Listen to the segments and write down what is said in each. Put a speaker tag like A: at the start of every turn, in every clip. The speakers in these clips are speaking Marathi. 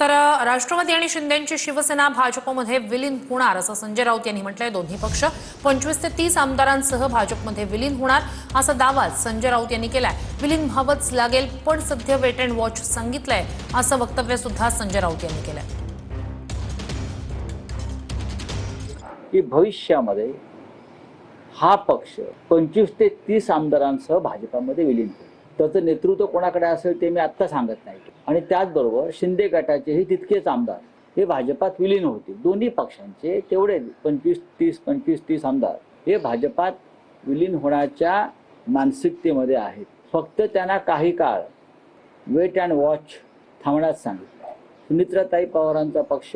A: तर राष्ट्रवादी आणि शिंदेची शिवसेना भाजपमध्ये विलीन होणार असं संजय राऊत यांनी म्हटलंय। दोन्ही पक्ष 25 ते 30 आमदारांसह भाजपमध्ये विलीन होणार असा दावा संजय राऊत यांनी केलाय। विलीन व्हावंच लागेल, पण सध्या वेट अँड वॉच सांगितलंय असं वक्तव्य सुद्धा संजय राऊत यांनी केलंय।
B: की भविष्यामध्ये हा पक्ष 25 ते 30 आमदारांसह भाजपामध्ये विलीन होईल। त्याचं नेतृत्व कोणाकडे असेल ते मी आत्ता सांगत नाही। आणि त्याचबरोबर शिंदे गटाचेही तितकेच आमदार हे भाजपात विलीन होतील। दोन्ही पक्षांचे तेवढे 25-30 आमदार हे भाजपात विलीन होण्याच्या मानसिकतेमध्ये आहेत। फक्त त्यांना काही काळ वेट अँड वॉच थांबण्यास सांगितलं। सुनित्राताई पवारांचा पक्ष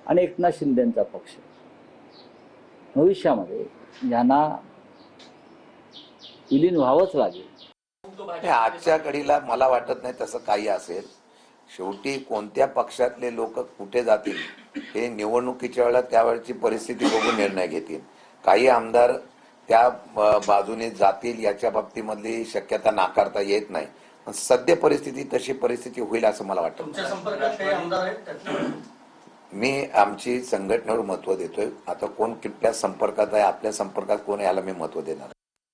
B: आणि एकनाथ शिंदेंचा पक्ष भविष्यामध्ये यांना विलीन व्हावंच लागेल।
C: आजच्या घडीला मला वाटत नाही तसं काही असेल। शेवटी कोणत्या पक्षातले लोक कुठे जातील हे निवडणुकीच्या वेळेला त्यावेळची परिस्थिती बघून निर्णय घेतील। काही आमदार त्या बाजूने जातील याच्या बाबतीमधली शक्यता नाकारता येत नाही। सध्या परिस्थिती तशी परिस्थिती होईल असं मला वाटतं।
D: तुमच्या संपर्कात काही आमदार आहेत?
C: मी आमची संघटनेवर महत्व देतोय। आता कोण कुठल्या संपर्कात आहे, आपल्या संपर्कात कोण, याला मी महत्व देणार।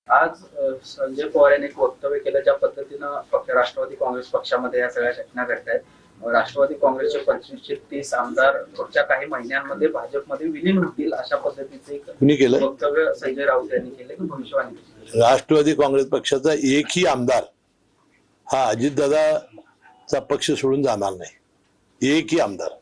D: आज संजय पवार यांनी एक वक्तव्य केलं, ज्या पद्धतीनं राष्ट्रवादी काँग्रेस पक्षामध्ये या सगळ्या घटना घडत आहेत। राष्ट्रवादी काँग्रेसचे 25 ते 30 आमदार पुढच्या काही महिन्यांमध्ये भाजपमध्ये विलीन होतील अशा पद्धतीचे एक वक्तव्य संजय राऊत यांनी केले की भविष्यवाणी।
E: राष्ट्रवादी काँग्रेस पक्षाचा एकही आमदार हा अजितदादाचा पक्ष सोडून जाणार नाही। एकही आमदार